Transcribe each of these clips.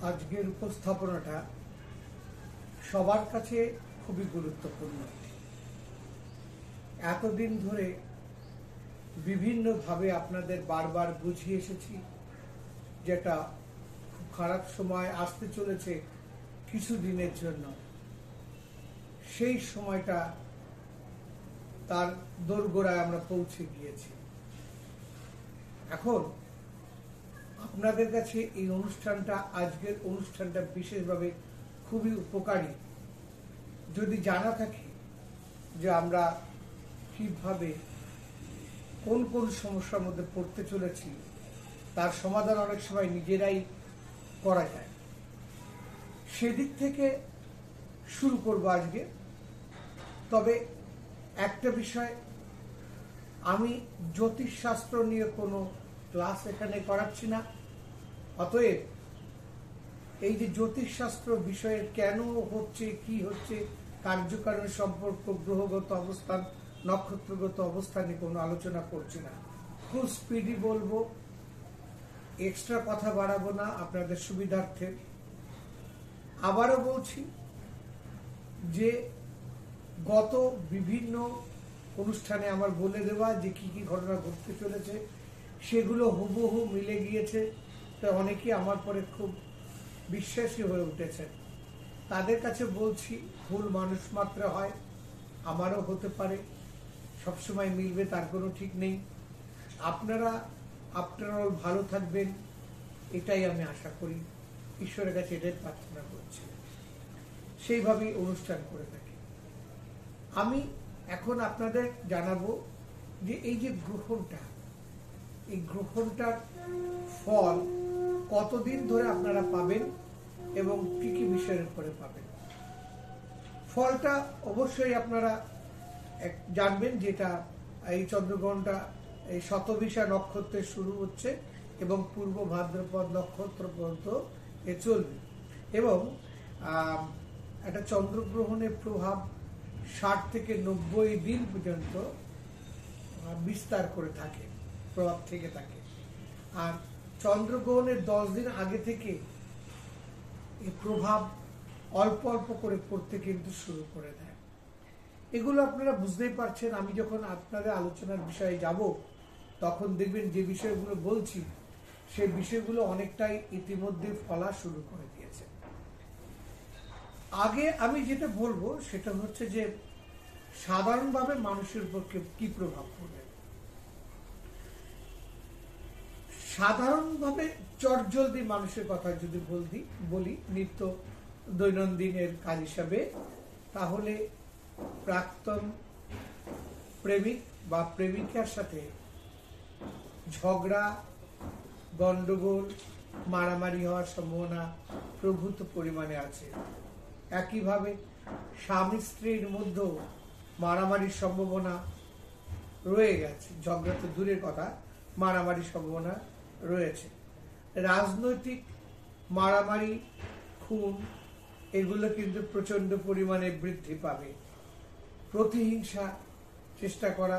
আজকের উপস্থাপনাটা সবার কাছে খুবই গুরুত্বপূর্ণ। এতদিন ধরে বিভিন্নভাবে আপনাদের বারবার বুঝিয়ে এসেছি, যেটা খুব খারাপ সময় আসতে চলেছে কিছু দিনের জন্য। সেই সময়টা তার দোরগোড়ায় আমরা পৌঁছে গিয়েছি। এখন আপনাদের কাছে এই অনুষ্ঠানটা, আজকের অনুষ্ঠানটা বিশেষভাবে খুবই উপকারী। যদি জানা থাকে যে আমরা কিভাবে কোন কোন সমস্যার মধ্যে পড়তে চলেছি, তার সমাধান অনেক সময় নিজেরাই করা যায়। সেদিক থেকে শুরু করব আজকে। তবে একটা বিষয়, আমি জ্যোতিষশাস্ত্র নিয়ে কোনো ক্লাস এখানে করাচ্ছি না। অতএব এই যে জ্যোতিষশাস্ত্র বিষয়ে কেন হচ্ছে, কি হচ্ছে, কার্যকারণ সম্পর্ক, গ্রহগত অবস্থান, নক্ষত্রগত অবস্থানে কোনো আলোচনা করছি না। খুব স্পিডি বলবো, এক্সট্রা কথা বাড়াবো না আপনাদের সুবিধার্থে। আবারও বলছি যে গত বিভিন্ন অনুষ্ঠানে আমার বলে দেওয়া যে কি কি ঘটনা ঘটতে চলেছে, সেগুলো হুবহু মিলে গিয়েছে। তাই অনেকেই আমার পরে খুব বিশ্বাসী হয়ে উঠেছে। তাদের কাছে বলছি, ভুল মানুষ মাত্র হয়, আমারও হতে পারে, সবসময় মিলবে তার কোনো ঠিক নেই। আপনারাও ভালো থাকবেন, এটাই আমি আশা করি, ঈশ্বরের কাছে এটাই প্রার্থনা করছি। সেইভাবেই অনুষ্ঠান করে থাকি। আমি এখন আপনাদের জানাবো যে এই যে গ্রহণটা, এই গ্রহণটার ফল কতদিন ধরে আপনারা পাবেন এবং কি কি বিষয়ের উপরে পাবেন। ফলটা অবশ্যই আপনারা জানবেন, যেটা এই চন্দ্রগ্রহণটা এই শতবিশা নক্ষত্রে শুরু হচ্ছে এবং পূর্ব ভাদ্রপদ নক্ষত্র পর্যন্ত এ চলবে। এবং একটা চন্দ্রগ্রহণের প্রভাব 60 থেকে 90 দিন পর্যন্ত বিস্তার করে থাকে, প্রভাব থেকে থাকে। আর চন্দ্রগ্রহণের 10 দিন আগে থেকে এই প্রভাব অল্প অল্প করে পড়তে কিন্তু শুরু করে দেয়। এগুলো আপনারা বুঝতেই পারছেন। আমি যখন আপনাদের আলোচনার বিষয়ে যাব, তখন দেখবেন যে বিষয়গুলো বলছি, সেই বিষয়গুলো অনেকটাই ইতিমধ্যে ফলা শুরু করে দিয়েছে। আগে আমি যেটা বলবো সেটা হচ্ছে যে সাধারণভাবে মানুষের পক্ষে কি প্রভাব পড়বে। সাধারণভাবে চটজলদি মানুষের কথা যদি বলি নিত্য দৈনন্দিনের কাজ হিসাবে, তাহলে প্রাক্তন প্রেমিক বা প্রেমিকার সাথে ঝগড়া, গন্ডগোল, মারামারি হওয়ার সম্ভাবনা প্রভূত পরিমাণে আছে। একইভাবে স্বামী স্ত্রীর মধ্যেও মারামারির সম্ভাবনা রয়ে গেছে। ঝগড়া তো দূরের কথা, মারামারির সম্ভাবনা রয়েছে। রাজনৈতিক মারামারি, খুন, এগুলো কিন্তু প্রচন্ড পরিমাণে বৃদ্ধি পাবে। প্রতিহিংসা চেষ্টা করা,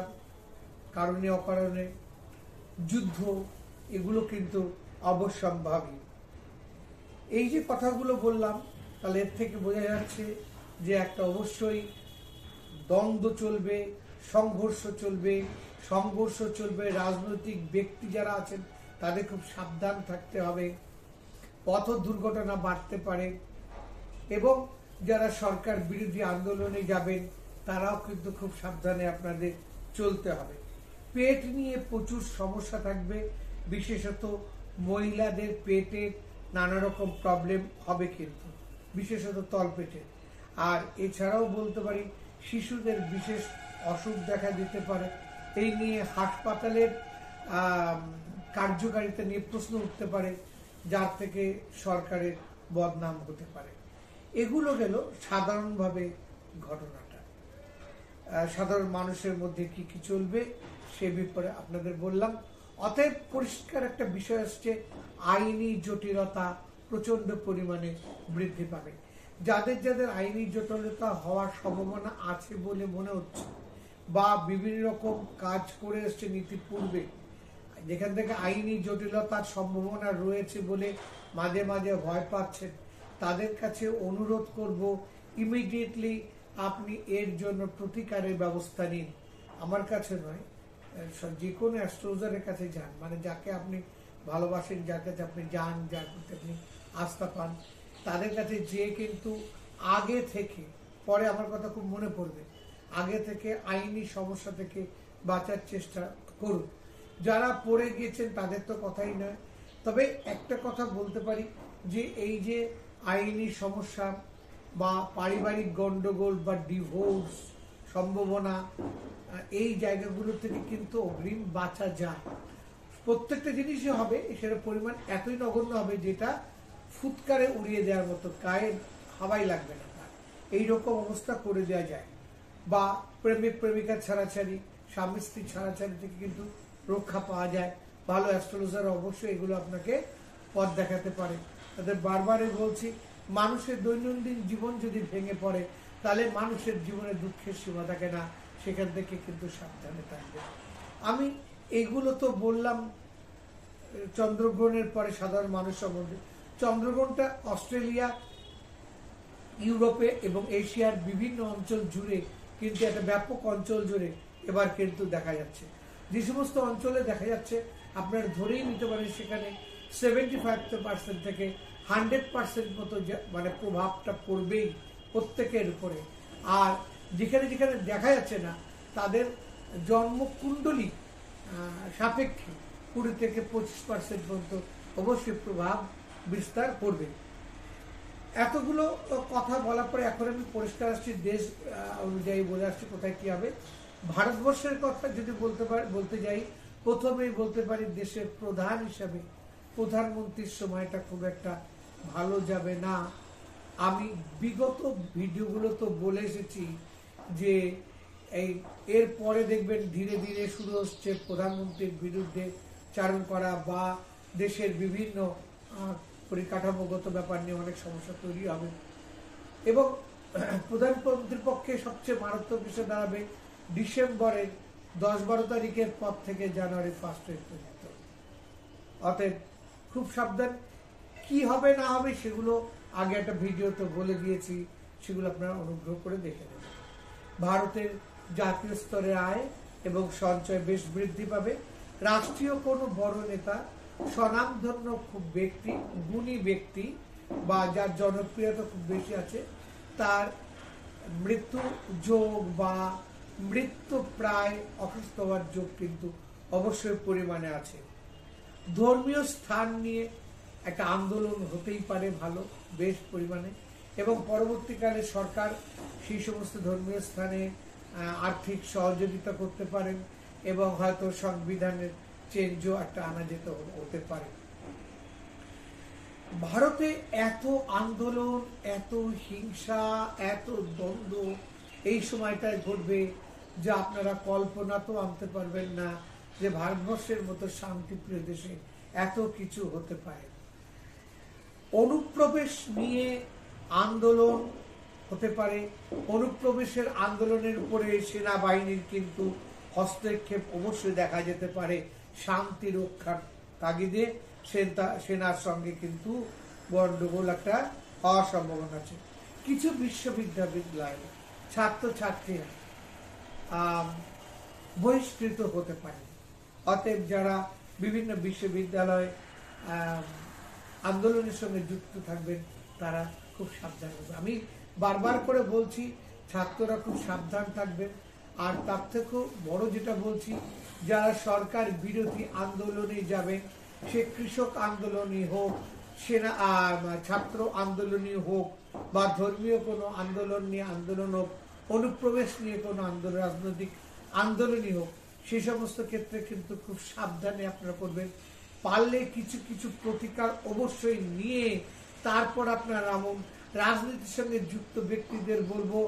কারণে অকারণে যুদ্ধ, এগুলো কিন্তু অবশ্যম্ভাবী। এই যে কথাগুলো বললাম, তাহলে এর থেকে বোঝা যাচ্ছে যে একটা অবশ্যই দ্বন্দ্ব চলবে, সংঘর্ষ চলবে। রাজনৈতিক ব্যক্তি যারা আছেন তাদের খুব সাবধান থাকতে হবে। পথ দুর্ঘটনা বাড়তে পারে এবং যারা সরকার বিরোধী আন্দোলনে যাবেন তারাও কিন্তু খুব সাবধানে আপনাদের চলতে হবে। পেট নিয়ে প্রচুর সমস্যা থাকবে, বিশেষত মহিলাদের পেটের নানা রকম প্রবলেম হবে কিন্তু, বিশেষত তলপেটে। আর এছাড়াও বলতে পারি শিশুদের বিশেষ অসুখ দেখা দিতে পারে। এই নিয়ে হাসপাতালের কার্যকারিতা নিয়ে প্রশ্ন উঠতে পারে, যার থেকে সরকারের বদনাম হতে পারে। এগুলো গেল সাধারণভাবে ঘটনাটা। সাধারণ মানুষের মধ্যে কি কি চলবে সে ব্যাপারে আপনাদের বললাম। অতএব পরিষ্কার একটা বিষয় আসছে, আইনি জটিলতা প্রচন্ড পরিমাণে বৃদ্ধি পাবে। যাদের যাদের আইনি জটিলতা হওয়ার সম্ভাবনা আছে বলে মনে হচ্ছে, বা বিভিন্ন রকম কাজ করে এসছে নীতি পূর্বে, যেখান থেকে আইনি জটিলতার সম্ভাবনা রয়েছে বলে মাঝে মাঝে ভয় পাচ্ছেন, তাদের কাছে অনুরোধ করব ইমিডিয়েটলি আপনি এর জন্য প্রতিকারের ব্যবস্থা নিন। আমার কাছে নয়, যে কোনো অ্যাস্ট্রোলজারের কাছে যান, মানে যাকে আপনি ভালোবাসেন, যার কাছে আপনি যান, যার প্রতি আপনি আস্থা পান, তাদের কাছে যেয়ে কিন্তু আগে থেকে, পরে আমার কথা খুব মনে পড়বে, আগে থেকে আইনি সমস্যা থেকে বাঁচার চেষ্টা করুন। যারা পড়ে গিয়েছেন তাদের তো কথাই নয়, তবে একটা কথা বলতে পারি যে এই যে আইনি সমস্যা বা পারিবারিক গন্ডগোল বা ডিভোর্স সম্ভাবনা, এই জায়গাগুলো থেকে কিন্তু অগ্রিম বাঁচা যায়। প্রত্যেকটা জিনিসই হবে, সেটা পরিমাণ এতই নগণ্য হবে যেটা ফুৎকারে উড়িয়ে দেওয়ার মতো, গায়ে হাওয়াই লাগবে না, এইরকম অবস্থা করে দেওয়া যায়। বা প্রেমিক প্রেমিকা ছাড়াছাড়ি, স্বামী স্ত্রী ছাড়াছাড়ি থেকে কিন্তু রক্ষা পাওয়া যায়। ভালো অ্যাস্ট্রোলজার অবশ্যই এগুলো আপনাকে পথ দেখাতে পারে। তাদের বারবারই বলছি, মানুষের দৈনন্দিন জীবন যদি ভেঙে পড়ে তাহলে মানুষের জীবনে দুঃখের সীমা থাকে না, সেখান থেকে কিন্তু সাবধানে থাকবে। আমি এগুলো তো বললাম চন্দ্রগ্রহণের পরে সাধারণ মানুষ সম্বন্ধে। চন্দ্রগ্রহণটা অস্ট্রেলিয়া, ইউরোপে এবং এশিয়ার বিভিন্ন অঞ্চল জুড়ে কিন্তু একটা ব্যাপক অঞ্চল জুড়ে এবার কিন্তু দেখা যাচ্ছে। যে সমস্ত অঞ্চলে দেখা যাচ্ছে আপনারা ধরেই নিতে পারেন সেখানে 75% থেকে 100% মতো মানে প্রভাবটা পড়বেই প্রত্যেকের উপরে। আর যেখানে যেখানে দেখা যাচ্ছে না তাদের জন্মকুণ্ডলী সাপেক্ষে 20 থেকে 25% পর্যন্ত অবশ্যই প্রভাব বিস্তার করবে। এতগুলো কথা বলার পরে এখন আমি পরিষ্কার আসছি, দেশ অনুযায়ী বলে আসছি কোথায় কি হবে। ভারতবর্ষের কথা যদি বলতে যাই, প্রথমেই বলতে পারি দেশের প্রধান হিসাবে প্রধানমন্ত্রীর সময়টা খুব একটা ভালো যাবে না। আমি বিগত ভিডিওগুলো তো বলে এসেছি যে এর পরে দেখবেন ধীরে ধীরে শুরু হচ্ছে প্রধানমন্ত্রীর বিরুদ্ধে চারণ করা বা দেশের বিভিন্ন পরিকাঠামোগত ব্যাপার নিয়ে অনেক সমস্যা তৈরি হবে। এবং প্রধানমন্ত্রীর পক্ষে সবচেয়ে মারাত্মক বিষয় দাঁড়াবে ডিসেম্বরের 10-12 তারিখের পর থেকে জানুয়ারি 1 পর্যন্ত। অতএব খুব সাবধান। কি হবে না হবে সেগুলো আগে একটা ভিডিওতে বলে দিয়েছি, সেগুলো আপনারা অনুগ্রহ করে দেখে নেবেন। ভারতের জাতীয় স্তরে আয় এবং সঞ্চয় বেশ বৃদ্ধি পাবে। রাষ্ট্রীয় কোনো বড় নেতা, স্বনামধন্য খুব ব্যক্তি, গুণী ব্যক্তি বা যার জনপ্রিয়তা খুব বেশি আছে, তার মৃত্যু যোগ বা মৃত্যু প্রায় অসুস্থ হওয়ার যোগ কিন্তু অবশ্যই পরিমাণে আছে। ধর্মীয় স্থান নিয়ে একটা আন্দোলন হতেই পারে ভালো বেশ পরিমাণে, এবং পরবর্তীকালে সরকার সেই সমস্ত ধর্মীয় স্থানে আর্থিক সহযোগিতা করতে পারেন এবং হয়তো সংবিধানের চেঞ্জও একটা আনা যেতে হতে পারে। ভারতে এত আন্দোলন, এত হিংসা, এত দ্বন্দ্ব এই সময়টায় ঘটবে যা আপনারা কল্পনা তো আনতে পারবেন না যে ভারতবর্ষের মতো শান্তিপ্রিয় দেশে এত কিছু হতে পারে। অনুপ্রবেশ নিয়ে আন্দোলন হতে পারে। অনুপ্রবেশের আন্দোলনের উপরে সেনাবাহিনীর কিন্তু হস্তক্ষেপ অবশ্যই দেখা যেতে পারে। শান্তি রক্ষার তাগিদে সেনার সঙ্গে কিন্তু গন্ডগোল একটা হওয়ার সম্ভাবনা আছে। কিছু বিশ্ববিদ্যালয় ছাত্রছাত্রীরা বহিষ্কৃত হতে পারে। অতএব যারা বিভিন্ন বিশ্ববিদ্যালয় আন্দোলনের সঙ্গে যুক্ত থাকবেন তারা খুব সাবধান হবে। আমি বারবার করে বলছি ছাত্ররা খুব সাবধান থাকবেন। আর তার থেকেও বড় যেটা বলছি, যারা সরকার বিরোধী আন্দোলনে যাবেন, সে কৃষক আন্দোলনই হোক, সেনা ছাত্র আন্দোলনই হোক বা ধর্মীয় কোনো আন্দোলন নিয়ে আন্দোলন হোক, অনুপ্রবেশ নিয়ে কোনো আন্দোলন, রাজনৈতিক আন্দোলনই হোক, সে সমস্ত ক্ষেত্রে কিন্তু খুব সাবধানে আপনারা করবেন। পারলে কিছু কিছু প্রতিকার অবশ্যই নিয়ে তারপর আপনারা নামুন। রাজনীতির সঙ্গে যুক্ত ব্যক্তিদের বলবো,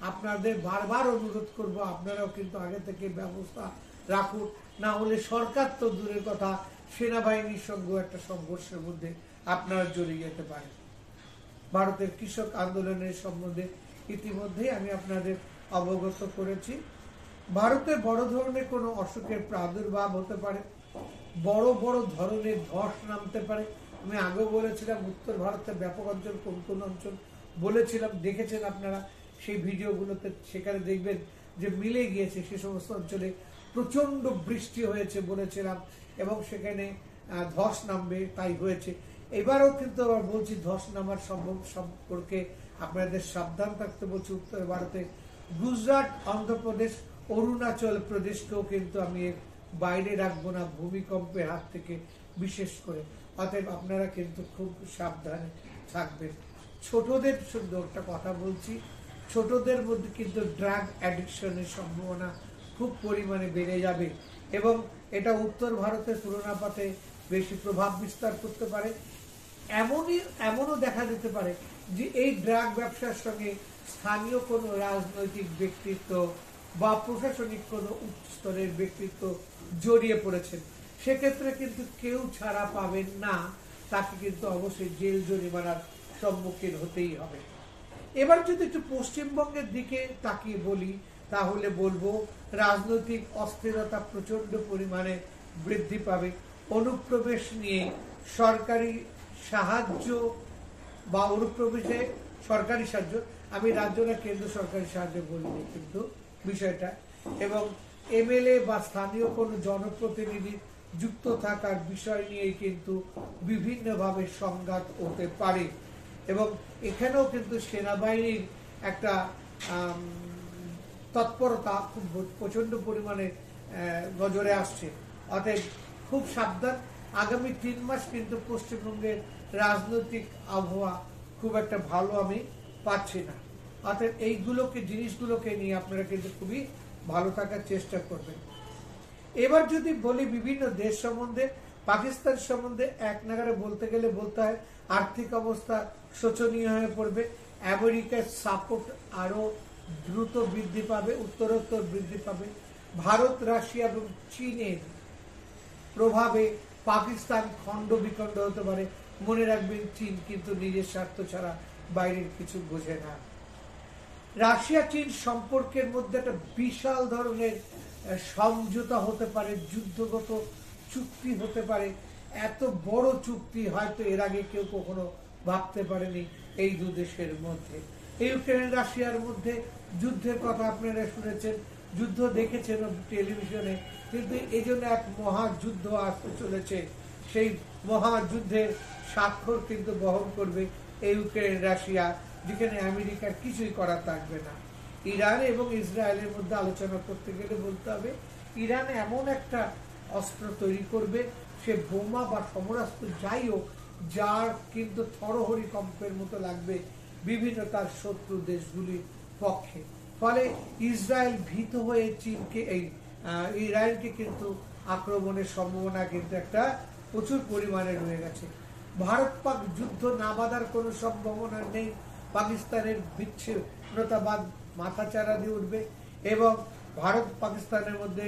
আপনাদের বারবার অনুরোধ করব, আপনারাও কিন্তু আগে থেকে ব্যবস্থা রাখুন। না হলে সরকার তো দূরের কথা, সেনাবাহিনীর সঙ্গে একটা সংঘর্ষের মধ্যে আপনারা জড়িয়ে যেতে পারেন। ভারতের কৃষক আন্দোলনের সম্বন্ধে ইতিমধ্যেই আমি আপনাদের অবগত করেছি। ভারতে বড় ধরনের কোনো অসুখের প্রাদুর্ভাব হতে পারে, বড় বড় ধরনের ধস নামতে পারে। আমি আগেও বলেছিলাম উত্তর ভারতের ব্যাপক অঞ্চল, কোন কোন অঞ্চল বলেছিলাম, দেখেছেন আপনারা সেই ভিডিওগুলোতে, সেখানে দেখবেন যে মিলে গিয়েছে। সে সমস্ত অঞ্চলে প্রচন্ড বৃষ্টি হয়েছে বলেছিলাম, এবং সেখানে ধস নামবে, তাই হয়েছে। এবারও কিন্তু আবার বলছি ধস নামার সম্পর্কে আপনাদের সাবধান থাকতে বলছি। উত্তর ভারতে গুজরাট, অন্ধ্রপ্রদেশ, অরুণাচল প্রদেশকেও কিন্তু আমি এর বাইরে রাখবো না ভূমিকম্পের হাত থেকে, বিশেষ করে। অতএব আপনারা কিন্তু খুব সাবধানে থাকবেন। ছোটদের শুধু একটা কথা বলছি, ছোটদের মধ্যে কিন্তু ড্রাগ অ্যাডিকশনের সম্ভাবনা খুব পরিমাণে বেড়ে যাবে, এবং এটা উত্তর ভারতের তুলনাপাতে বেশি প্রভাব বিস্তার করতে পারে। এমনও দেখা যেতে পারে যে এই ড্রাগ ব্যবসার সঙ্গে স্থানীয় কোনো রাজনৈতিক ব্যক্তিত্ব বা প্রশাসনিক কোনো উচ্চ স্তরের ব্যক্তিত্ব জড়িয়ে পড়েছেন। সেক্ষেত্রে কিন্তু কেউ ছাড়া পাবেন না, তাকে কিন্তু অবশ্যই জেল জরিমানার সম্মুখীন হতেই হবে। এবার যদি একটু পশ্চিমবঙ্গের দিকে তাকিয়ে বলি, তাহলে বলবো রাজনৈতিক অস্থিরতা প্রচন্ড পরিমাণে বৃদ্ধি পাবে। অনুপ্রবেশ নিয়ে সরকারি সাহায্য বা অনুপ্রবেশে সরকারি সাহায্য, আমি রাজ্য না কেন্দ্র সরকারি সাহায্য বলিনি কিন্তু বিষয়টা, এবং এমএলএ বা স্থানীয় কোনো জনপ্রতিনিধি যুক্ত থাকার বিষয় নিয়ে কিন্তু বিভিন্নভাবে সংঘাত হতে পারে, এবং এখানেও কিন্তু সেনাবাহিনীর একটা তৎপরতা খুব প্রচন্ড পরিমাণে নজরে আসছে। অতএব খুব সাবধান। আগামী 3 মাস কিন্তু পশ্চিমবঙ্গের রাজনৈতিক আবহাওয়া খুব একটা ভালো আমি পাচ্ছি না। অতএব জিনিসগুলোকে নিয়ে আপনারা কিন্তু খুবই ভালো থাকার চেষ্টা করবেন। এবার যদি বলি বিভিন্ন দেশ সম্বন্ধে, পাকিস্তান সম্বন্ধে এক নাগারে বলতে গেলে বলতে হয় আর্থিক অবস্থা শোচনীয় হয়ে পড়বে। আমেরিকার সাপোর্ট আরো দ্রুত বৃদ্ধি পাবে, উত্তরোত্তর বৃদ্ধি পাবে। ভারত, রাশিয়া এবং চীনের প্রভাবে পাকিস্তান খণ্ড বিখণ্ড হতে পারে। মনে রাখবেন, চীন কিন্তু নিজের স্বার্থ ছাড়া বাইরের কিছু বোঝে না। রাশিয়া চীন সম্পর্কের মধ্যে একটা বিশাল ধরনের সমঝোতা হতে পারে, যুদ্ধগত চুক্তি হতে পারে। এত বড় চুক্তি হয়তো এর আগে কেউ কখনো ভাবতে পারেনি এই দু দেশের মধ্যে। ইউক্রেন রাশিয়ার মধ্যে যুদ্ধের কথা আপনারা শুনেছেন, যুদ্ধ দেখেছেন টেলিভিশনে, কিন্তু এই জন্য এক মহাযুদ্ধ আসতে চলেছে। সেই মহাযুদ্ধের স্বাক্ষর কিন্তু বহন করবে ইউক্রেন রাশিয়া, যেখানে আমেরিকার কিছুই করা থাকবে না। ইরান এবং ইসরায়েলের মধ্যে আলোচনা করতে গেলে বলতে হবে, ইরান এমন একটা অস্ত্র তৈরি করবে, সে বোমা বা সমরাস্ত্র যাই হোক, যার কিন্তু থরহরি কম্পের মতো লাগবে বিভিন্ন তার শত্রু দেশগুলির পক্ষে। ফলে ইসরায়েল ভীত হয়ে চীনকে ইরানকে কিন্তু আক্রমণের সম্ভাবনা কিন্তু একটা প্রচুর পরিমাণে রয়ে গেছে। ভারত পাক যুদ্ধ না বাঁধার কোনো সম্ভাবনা নেই। পাকিস্তানের বিচ্ছিন্নতাবাদ মাথাচাড়া দিয়ে উঠবে, এবং ভারত পাকিস্তানের মধ্যে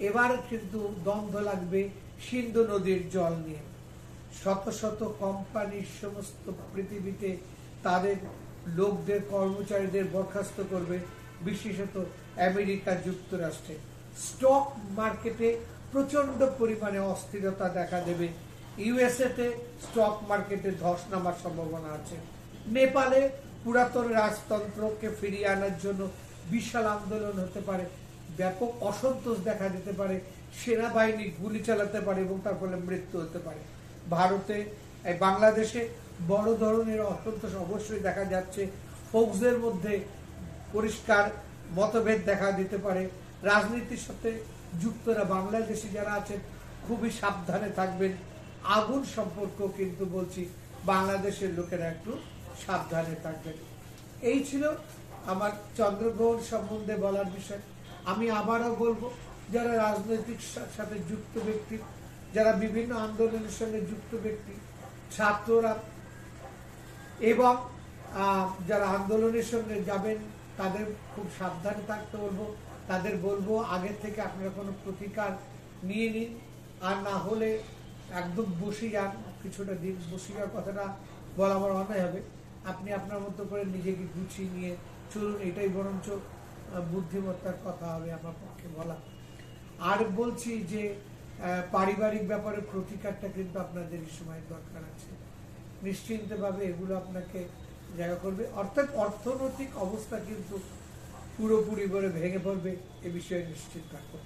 এবার কিন্তু দ্বন্দ্ব লাগবে সিন্ধু নদীর জল নিয়ে। শত শত কোম্পানির সমস্ত পৃথিবীতে তাদের লোকদের, কর্মচারীদের বরখাস্ত করবে, বিশেষত আমেরিকা যুক্তরাষ্ট্রে। স্টক মার্কেটে প্রচন্ড পরিমাণে অস্থিরতা দেখা দেবে। ইউএসএ স্টক মার্কেটে ধস নামার সম্ভাবনা আছে। নেপালে পুরাতন রাজতন্ত্রকে ফিরিয়ে আনার জন্য বিশাল আন্দোলন হতে পারে, ব্যাপক অসন্তোষ দেখা দিতে পারে, সেনাবাহিনী গুলি চালাতে পারে এবং তার ফলে মৃত্যু হতে পারে। ভারতে, বাংলাদেশে বড় ধরনের অসন্তোষ অবশ্যই দেখা যাচ্ছে। ফোকসদের মধ্যে পরিষ্কার মতভেদ দেখা দিতে পারে। রাজনীতির সাথে যুক্তরা বাংলাদেশি যারা আছেন খুবই সাবধানে থাকবেন। আগুন সম্পর্ক কিন্তু বলছি, বাংলাদেশের লোকেরা একটু সাবধানে থাকবেন। এই ছিল আমার চন্দ্রগ্রহণ সম্বন্ধে বলার বিষয়। আমি আবারও বলবো, যারা রাজনৈতিক সাথে যুক্ত ব্যক্তি, যারা বিভিন্ন আন্দোলনের সঙ্গে যুক্ত ব্যক্তি, ছাত্ররা এবং যারা আন্দোলনের সঙ্গে যাবেন, তাদের খুব সাবধানে থাকতে বলবো। তাদের বলবো আগে থেকে আপনারা কোনো প্রতিকার নিয়ে নিন, আর না হলে একদম বসে যান, কিছুটা দিন বসে যাওয়ার কথাটা বলা আমার অন্যায় হবে। আপনি আপনার মতো করে নিজেকে গুছিয়ে নিয়ে চলুন, এটাই বরঞ্চ বুদ্ধিমত্তার কথা হবে আমার পক্ষে বলা। আর বলছি যে পারিবারিক ব্যাপারে প্রতিকারটা কিন্তু আপনাদের এই সময় দরকার আছে। নিশ্চিন্তভাবে এগুলো আপনাকে জায়গা করবে, অর্থাৎ অর্থনৈতিক অবস্থা কিন্তু পুরোপুরি করে ভেঙে পড়বে, এ বিষয়ে নিশ্চিত থাকুন।